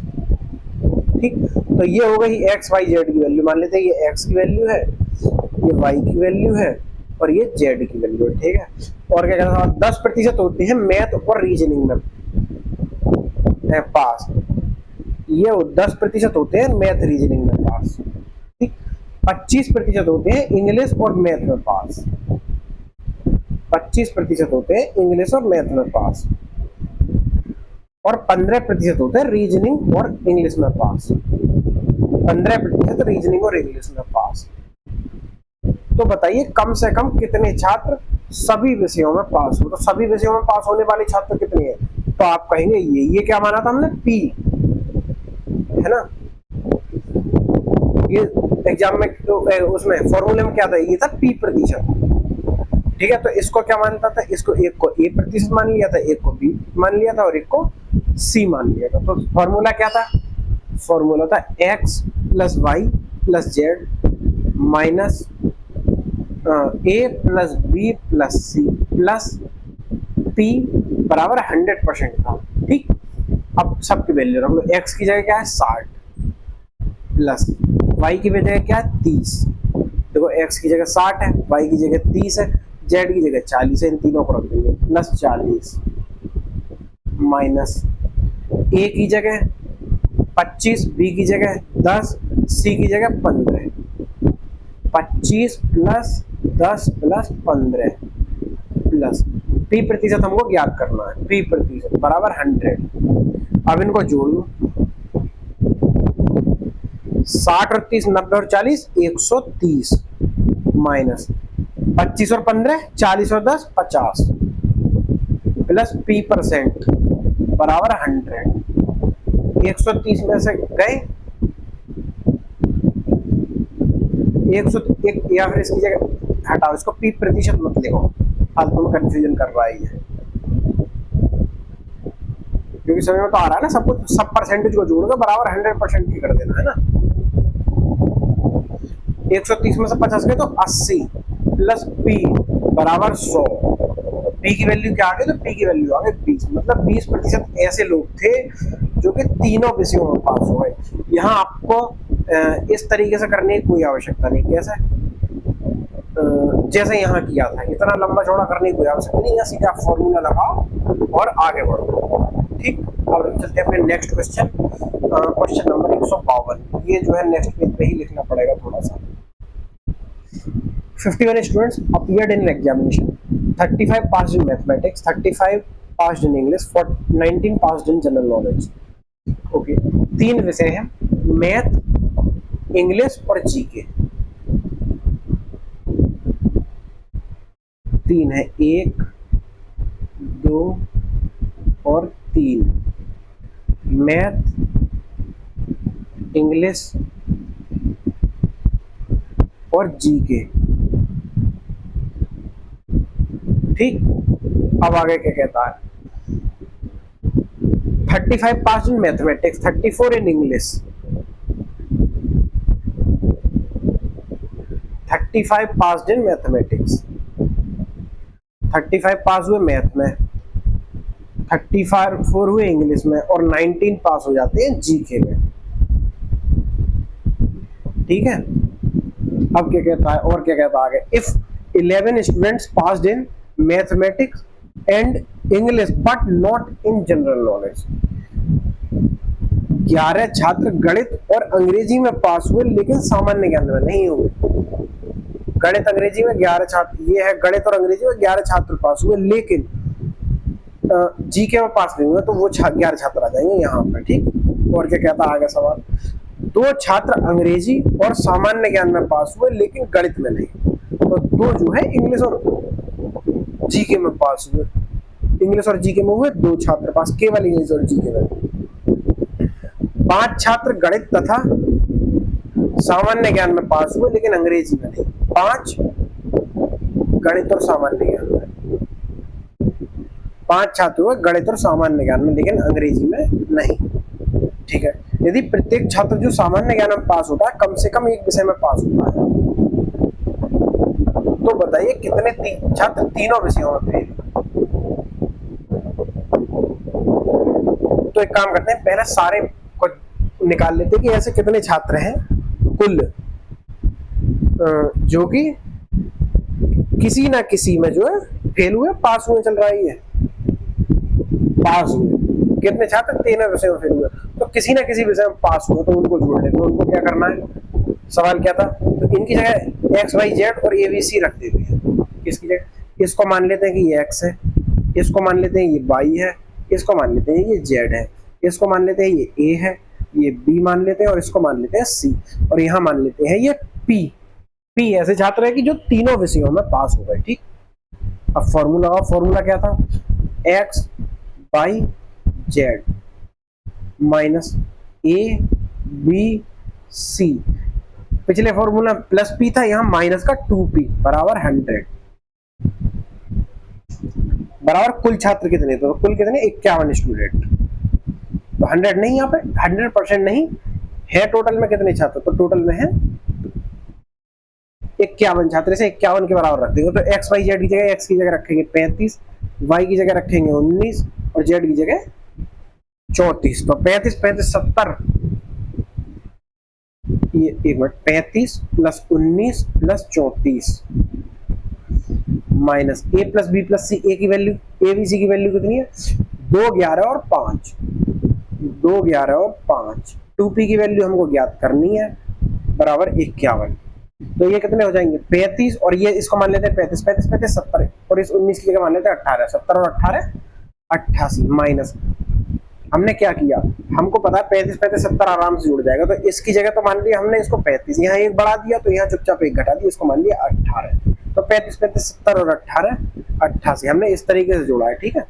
ठीक, तो ये हो गई एक्स वाई जेड की वैल्यू। मान लेते हैं ये एक्स की वैल्यू है, ये वाई की वैल्यू है और ये जेड की वैल्यू है। ठीक है, और क्या कहना है, 10% होते हैं मैथ और रीजनिंग में पास, ये 10% होते हैं मैथ रीजनिंग में पास। ठीक, 25% होते हैं इंग्लिश और मैथ में पास, 25% होते हैं इंग्लिश और मैथ में पास और 15% होते हैं रीजनिंग और इंग्लिश में पास, 15% रीजनिंग और इंग्लिश में पास। तो बताइए कम से कम कितने छात्र सभी विषयों में पास हो? तो सभी विषयों में पास होने वाले छात्र कितने हैं? तो आप कहेंगे ये क्या माना था हमने? पी, है ना। ये एग्जाम में तो उसमें फॉर्मूले में क्या था? ये था पी प्रतिशत। ठीक है, तो इसको क्या मानता था? इसको एक को ए प्रतिशत मान लिया था, एक को बी मान लिया था और एक को सी मान लिया था। तो फॉर्मूला क्या था? फॉर्मूला था X plus Y plus Z minus A plus B plus C plus P बराबर 100% था। ठीक, अब सबकी वैल्यू रख लो। एक्स की जगह क्या है? 60 प्लस वाई की जगह क्या है? 30। देखो एक्स की जगह 60 है, वाई की जगह 30 है, जेड की जगह 40 है, इन तीनों को रख देंगे प्लस 40 माइनस ए की जगह 25, बी की जगह 10, सी की जगह 15। 25 प्लस 10 प्लस 15 प्लस पी प्रतिशत हमको ज्ञात करना है, पी प्रतिशत बराबर 100। अब इनको जोड़ लो, 60 और 30 90 और 40 130 माइनस 25 और 15 40 और 10 50 प्लस पी परसेंट बराबर 100। 130 में से गए 101 या फिर इसकी जगह हटाओ, इसको पी प्रतिशत मत लिखो, फालतू में कंफ्यूजन कर रहा है ये, क्योंकि समझ में तो आ रहा है ना, सब कुछ सब परसेंटेज को जोड़ के बराबर 100% की कर देना है ना। 130 में से 50 गए तो 80 प्लस पी बराबर 100। पी की वैल्यू क्या आ गई? तो पी की वैल्यू आ गई 20। मतलब 20% ऐसे लोग थे जो कि तीनों विषयों में पास हो गए। यहाँ आपको इस तरीके से करने की कोई आवश्यकता नहीं। कैसे? जैसे यहाँ किया था, इतना लंबा चौड़ा करने की कोई आवश्यकता नहीं, यहाँ सीधा फॉर्मूला लगाओ और आगे बढ़ो। ठीक, अब चलते हैं अपने नेक्स्ट क्वेश्चन, क्वेश्चन नंबर 152। ये जो है नेक्स्ट पेज पे ही लिखना पड़ेगा थोड़ा सा। 51 students appeared in an examination, 35 passed in mathematics, 35 passed in English, 19 passed in general knowledge. Okay, तीन विषय हैं, मैथ, इंग्लिश और जीके। तीन है, 1 2 और 3, मैथ, इंग्लिश और जीके। ठीक, अब आगे क्या कहता है? 35 passed in mathematics, 34 in English, 35 passed in mathematics, 35 पास हुए मैथ में, 34 हुए इंग्लिश में और 19 पास हो जाते हैं जीके में। ठीक है, अब क्या कहता है, और क्या कहता है आगे, if 11 students passed in mathematics and English but not in general knowledge. 11 छात्र गणित और अंग्रेजी में पास हुए लेकिन सामान्य ज्ञान में नहीं हुए। गणित अंग्रेजी में 11 छात्र, ये है गणित और अंग्रेजी में 11 छात्र पास हुए लेकिन जीके में पास नहीं हुए, तो वो 11 छात्र आ जाएंगे यहाँ पर। ठीक, और क्या कहता है आगे सवाल, 2 छात्र अंग्रेजी और सामान्य ज्ञान में पास हुए लेकिन गणित में नहीं, तो 2 जो है इंग्लिश और जीके में पास हुए। इंग्लिश और जीके में हुए 2 छात्र पास, केवल इंग्लिश और जीके में। 5 छात्र गणित तथा सामान्य ज्ञान में पास हुए लेकिन अंग्रेजी में नहीं। 5 गणित और सामान्य ज्ञान में, 5 छात्र हुए गणित और सामान्य ज्ञान में लेकिन अंग्रेजी में नहीं। ठीक है, यदि प्रत्येक छात्र जो सामान्य ज्ञान में पास होता है कम से कम एक विषय में पास होता है, तो बताइए कितने छात्र तीनों विषयों में फेल। तो एक काम करते हैं, पहले सारे को निकाल लेते हैं कि ऐसे कितने छात्र हैं कुल जो कि किसी ना किसी में जो है फेल हुए, पास हुए चल रहा है। पास हुए कितने छात्र, 3 विषय में फेल हुए, तो किसी ना किसी विषय में पास हुए तो उनको जोड़ लेते हैं। उनको क्या करना है, सवाल क्या था, तो इनकी जगह एक्स वाई जेड और ए बी सी रख देते हैं। किसकी जगह, इसको मान लेते हैं कि ये एक्स है, इसको मान लेते हैं ये वाई है, इसको मान लेते हैं ये जेड है, इसको मान लेते हैं ये ए है, ये बी मान लेते हैं और इसको मान लेते हैं सी, और यहाँ मान लेते हैं ये पी। पी ऐसे छात्र है कि जो तीनों विषयों में पास हो गए। ठीक, अब फॉर्मूला, फॉर्मूला क्या था, X Y Z minus A B C. पिछले फॉर्मूला प्लस पी था, यहाँ माइनस का 2p बराबर 100 बराबर कुल छात्र कितने, तो कुल कितने 51 स्टूडेंट। तो 100 नहीं, यहाँ पे 100% नहीं है, टोटल में कितने छात्र, तो टोटल में है 51 छात्र। से 51 के बराबर रख देंगे, तो एक्स वाई जेड की जगह एक्स की जगह रखेंगे 35, वाई की जगह रखेंगे 19 और जेड की जगह 34। तो 35 35 70, ये एक minute, 35 plus 19 plus 34 minus A plus B plus सी। ए की वैल्यू, ए बी सी की वैल्यू कितनी है, 2 11 और 5, 2 11 और 5। 2p की वैल्यू हमको ज्ञात करनी है बराबर 51। तो ये कितने हो जाएंगे 35, और ये इसको मान लेते हैं 35 35 35 70, और इस 19 की जगह मान लेते हैं 18। 70 और 18 88 माइनस, हमने क्या किया, हमको पता है 35 35 70 आराम से जुड़ जाएगा, तो इसकी जगह तो मान लिया हमने इसको 35, यहाँ एक बढ़ा दिया तो यहाँ चुपचाप एक घटा दिया, इसको मान लिया 18। तो 35 35 70 और 18 88, हमने इस तरीके से जोड़ा है। ठीक है,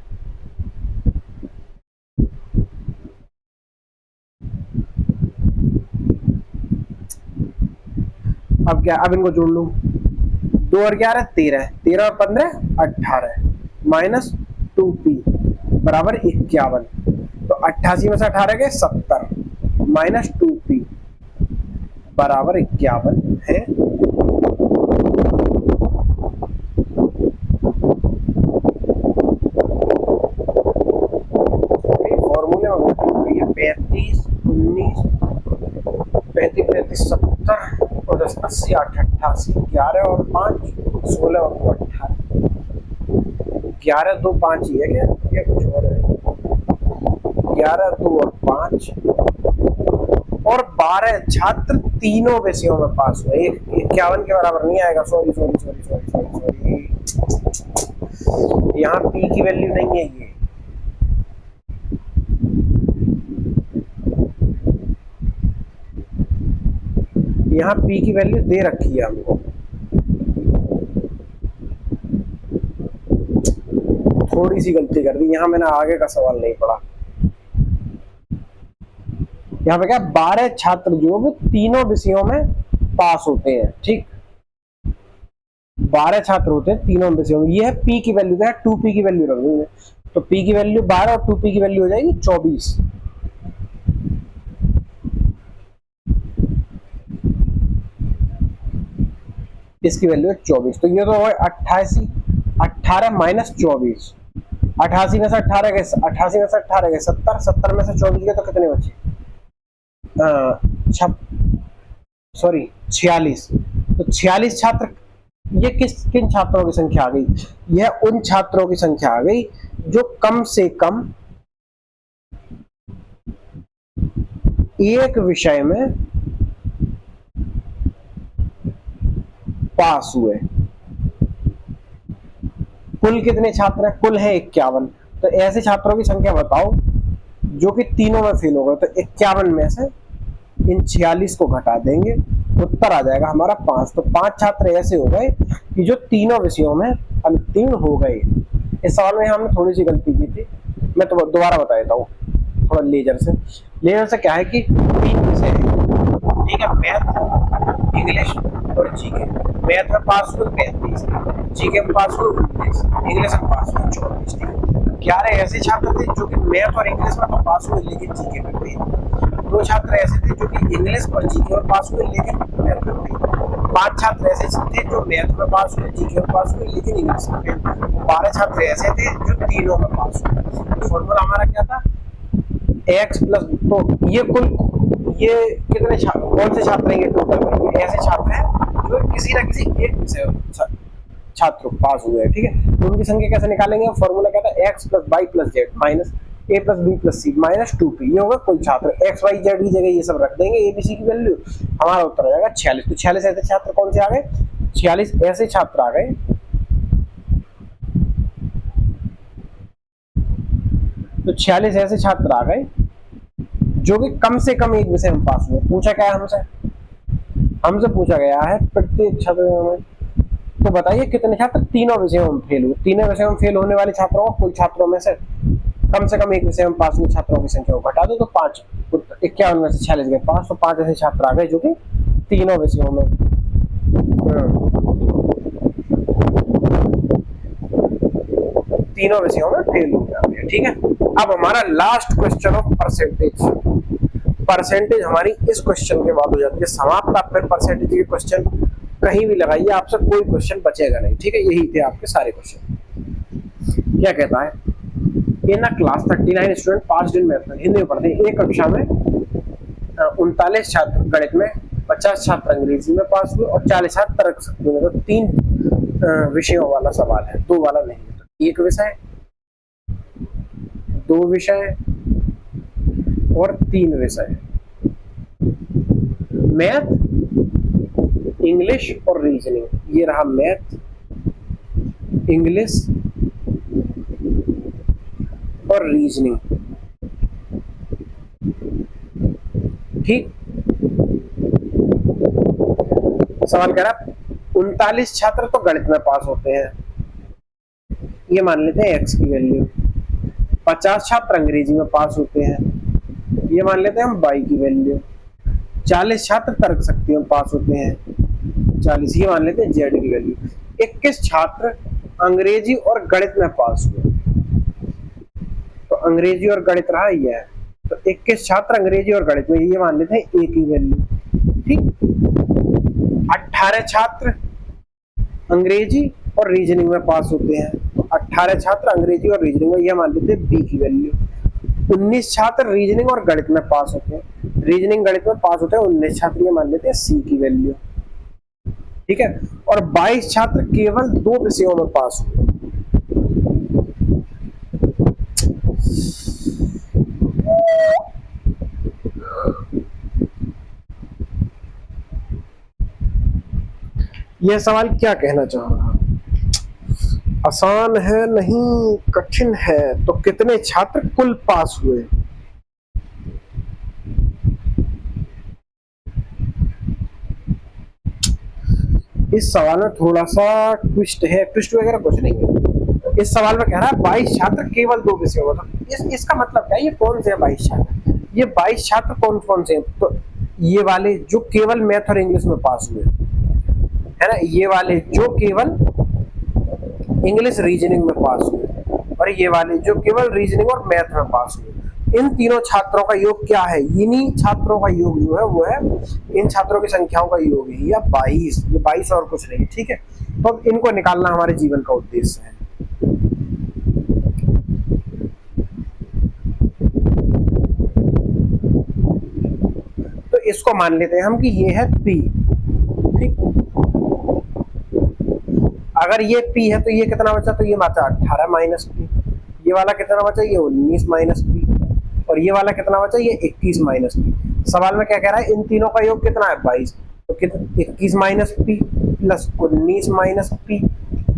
अब क्या, अब इनको जोड़ लूं, 2 और 11 13, 13 और 15 18 माइनस 2p बराबर 51। तो 88 में से 18 गए 70 माइनस 2p बराबर 51 है। फॉर्मूले में 35 19 35 35 70 और 10 80 8 88, 11 और 5 16 और 2 18, 11 2 5 ही है क्या, ये कुछ और है, 11 2 और 5 और 12 छात्र तीनों विषयों में पास हुए। 51 के बराबर नहीं आएगा, sorry sorry sorry sorry sorry sorry, यहाँ p की वैल्यू नहीं है, ये यहाँ p की वैल्यू दे रखी है हमको, थोड़ी सी गलती कर दी, यहाँ मैंने आगे का सवाल नहीं पढ़ा। यहाँ पे क्या, 12 छात्र जो भी तीनों विषयों में पास होते हैं। ठीक, 12 छात्र होते हैं तीनों विषयों में। ये है p की वैल्यू, क्या है 2p की वैल्यू रख देंगे, तो p की वैल्यू 12 और 2p की वैल्यू हो जाएगी 24। इसकी वैल्यू है 24, तो ये तो है 88, 18 माइनस 24 88 में से 18 गए, 88 में से 18 गए 70, 70 में से 24 गए तो कितने बचे? 46। तो 46 छात्र, ये किन छात्रों की संख्या आ गई? यह उन छात्रों की संख्या आ गई जो कम से कम एक विषय में पास हुए। कुल कितने छात्र हैं? कुल है 51। तो ऐसे छात्रों की संख्या बताओ जो कि तीनों में फेल हो गए। तो 51 में से इन 46 को घटा देंगे, उत्तर आ जाएगा हमारा 5। तो 5 छात्र ऐसे हो गए कि जो तीनों विषयों में अनुत्तीर्ण हो गए। इस सवाल में हमने थोड़ी सी गलती की थी, मैं तो दोबारा बता देता हूँ थोड़ा लेजर से। लेजर से क्या है कि 3 विषय है, ठीक है, मैथ, इंग्लिश और जीके। मैथ में पास हुए 35, जीके में पास हुए 19, इंग्लिश में पास हुए 24। ठीक है, 11 ऐसे छात्र थे जो कि मैथ और इंग्लिश में तो पास हुए लेकिन जीके में फेल। 2 छात्र ऐसे थे जो कि इंग्लिश और जीके में पास हुए लेकिन मैथ में फेल। 5 छात्र ऐसे थे जो मैथ में पास हुए, जीके में पास हुए लेकिन इंग्लिश में फेल। 12 छात्र ऐसे थे जो तीनों में पास हुए। फॉर्मूला हमारा क्या था? x प्लस, तो ये कुल, ये कितने कौन से छात्र हैं? ये टोटल ये ऐसे छात्र हैं जो किसी ना किसी एक विषय छात्र पास हुए हैं। ठीक है, तो उनकी संख्या कैसे निकालेंगे? फॉर्मूला क्या था? x plus Y plus Z minus a plus B plus C minus 2p। ये होगा कुल छात्र। x y z की जगह ये सब रख देंगे, a b c की वैल्यू, हमारा उत्तर आ जाएगा 46। तो 46 ऐसे छात्र कौन से आ गए? 46 ऐसे छात्र आ गए, तो 46 ऐसे छात्र आ गए जो कि कम से कम एक विषय में पास हुए। पूछा क्या है हमसे? हमसे पूछा गया है प्रत्येक छात्र में, तो बताइए कितने छात्र तीनों विषयों में फेल हुए। तीनों विषयों में फेल होने वाले छात्रों को कुल छात्रों में से कम से कम एक विषय में पास हुए छात्रों की संख्या को घटा दो तो 5। 51 में से 46 गए 5, तो 5 ऐसे छात्र आ गए जो कि तीनों विषयों में फेल हो जाते हैं। ठीक है, अब हमारा last question of percentage. Percentage हमारी इस क्वेश्चन के बाद हो जाती है समाप्त। आप फिर परसेंटेज के क्वेश्चन कहीं भी लगाइए, आपसे कोई क्वेश्चन बचेगा नहीं। ठीक है, यही थे आपके सारे क्वेश्चन। क्या कहता है? In a class 39 student pass in math. Hindi में पढ़ते हैं। एक कक्षा में 39 छात्र गणित में, 50 छात्र अंग्रेजी में पास हुए और 40 छात्र तर्क शक्ति में। तो 3 विषयों वाला सवाल है, 2 वाला नहीं है। तो 1 विषय, 2 विषय और 3 विषय, मैथ, इंग्लिश और रीजनिंग। ये रहा मैथ, इंग्लिश और रीजनिंग। ठीक, सवाल कह रहा 39 छात्र तो गणित में पास होते हैं, ये मान लेते हैं x की वैल्यू। 50 छात्र अंग्रेजी में पास होते हैं, ये मान लेते हैं हम y की वैल्यू। 40 छात्र तर्क शक्ति में पास होते हैं, 40, ये मान लेते हैं z की वैल्यू। 21 छात्र अंग्रेजी और गणित में पास हुए, तो अंग्रेजी और गणित रहा ये है। तो 21 छात्र अंग्रेजी और गणित में, ये मान लेते हैं a की वैल्यू। ठीक, 18 छात्र अंग्रेजी और रीजनिंग में पास होते हैं, तो 18 छात्र अंग्रेजी और रीजनिंग में, ये मान लेते हैं b की वैल्यू। 19 छात्र रीजनिंग और गणित में पास होते हैं, रीजनिंग गणित में पास होते हैं 19 छात्र, ये मान लेते हैं c की वैल्यू। ठीक है, और 22 छात्र केवल 2 विषयों में पास हुए। यह सवाल क्या कहना चाह रहा है? आसान है नहीं, कठिन है। तो कितने छात्र कुल पास हुए? इस सवाल में थोड़ा सा ट्विस्ट है, ट्विस्ट वगैरह कुछ नहीं है। इस सवाल में कह रहा है 22 छात्र केवल 2 विषयों में। इसका मतलब क्या है? ये कौन से 22 छात्र? ये 22 छात्र कौन कौन से? तो ये वाले जो केवल मैथ और इंग्लिश में पास हुए है ना, ये वाले जो केवल इंग्लिश रीजनिंग में पास हुए, और ये वाले जो केवल रीजनिंग और मैथ में पास हुए। इन तीनों छात्रों का योग क्या है? इन्हीं छात्रों का योग जो है वो है, इन छात्रों की संख्याओं का योग है या 22। ये 22 और कुछ नहीं। ठीक है, तो अब इनको निकालना हमारे जीवन का उद्देश्य है। इसको मान लेते हैं हम कि ये है P, ठीक। अगर ये P है तो ये कितना बचा, तो ये बचा 18 माइनस P, ये वाला कितना बचा, ये 19 माइनस P, और ये वाला कितना बचा, ये 21 माइनस P। सवाल में क्या कह रहा है, इन तीनों का योग कितना है 22, तो कितना 21 minus P plus 19 minus P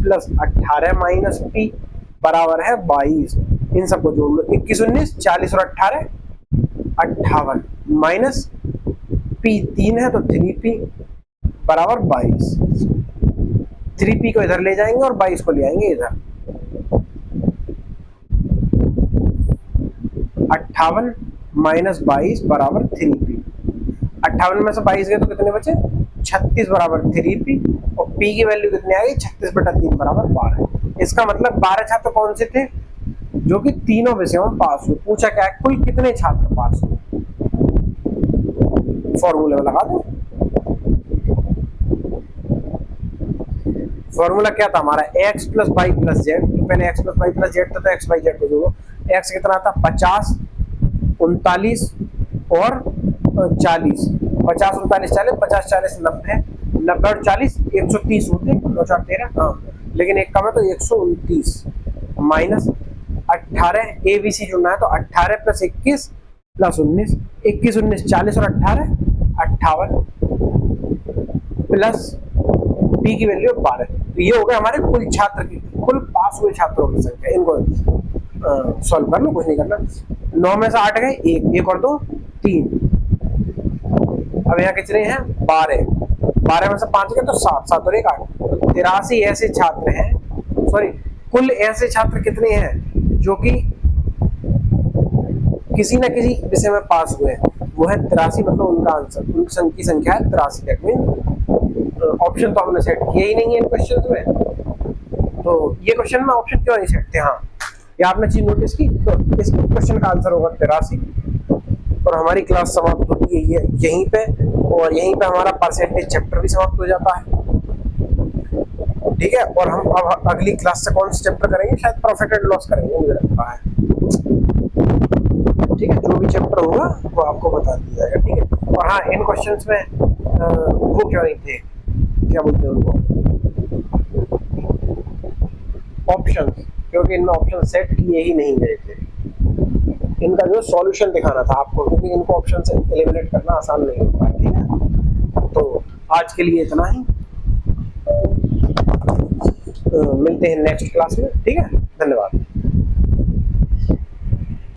plus 18 minus P बराबर है 22। इन सबको जोड़ लो, 21 19 40 और 18 58 माइनस P 3 है तो 3P बराबर 22। 3P को इधर ले जाएंगे और 22 को ले आएंगे इधर। 58 माइनस 22 बराबर 3P। 58 में से 22 गए तो कितने बचे, 36 बराबर 3P, और P की वैल्यू कितनी आ गई, 36/3 बराबर 12। इसका मतलब 12 छात्र कौन से थे, जो कि तीनों विषयों में पास हुए। पूछा क्या है, कुल कितने छात्र पास हुए, फॉर्मूला में लगा दो। फॉर्मूला क्या था हमारा, x plus Y plus Z. पहले x plus Y plus Z था, तो x बाई जेड को जोड़ो। x कितना था 50 39 और 40, 50 39 40, 50 40 90, 90 और 40 130 होते, 9 4 13, हाँ, लेकिन एक कम है तो 129 माइनस 18 ABC जुड़ना है, तो 18 प्लस 21 प्लस 19, 21 19 40 और 18 58 प्लस P की वैल्यू 12। तो ये हो गया हमारे कुल छात्र की, कुल पास हुए छात्रों की संख्या। इनको सॉल्व कर लो, कुछ नहीं करना। 9 में से 8 गए, 1 और 2 3। अब यहाँ कितने हैं 12, 12 में से 5 गए तो 7, 7 और 1 8, तो 83 ऐसे छात्र हैं, सॉरी कुल ऐसे छात्र कितने हैं जो कि किसी न किसी विषय में पास हुए हैं, वो है 83। मतलब उनका आंसर, उनकी संख्या है 83। दैट मीन ऑप्शन तो हमने सेट किया ही नहीं है इन क्वेश्चन में, तो ये क्वेश्चन में ऑप्शन क्यों नहीं सेट थे। हाँ, ये आपने चीज नोटिस की, तो इस क्वेश्चन का आंसर होगा 83। और हमारी क्लास समाप्त होती है यहीं पे, और यहीं पे हमारा परसेंटेज चैप्टर भी समाप्त हो जाता है, ठीक है। और हम अब अगली क्लास से कौन सा चैप्टर करेंगे, शायद प्रॉफिट एंड लॉस करेंगे, मुझे लगता है, ठीक है। जो भी चैप्टर होगा वो आपको बता दिया जाएगा, ठीक है। और हाँ, इन क्वेश्चंस में वो क्यों नहीं थे, क्या बोलते हैं उनको, ऑप्शंस, क्योंकि इनमें ऑप्शन सेट किए ही नहीं गए थे। इनका जो सॉल्यूशन दिखाना था आपको, क्योंकि इनको ऑप्शन से एलिमिनेट करना आसान नहीं होता है, ठीक है। तो आज के लिए इतना ही, मिलते हैं नेक्स्ट क्लास में, ठीक है। धन्यवाद।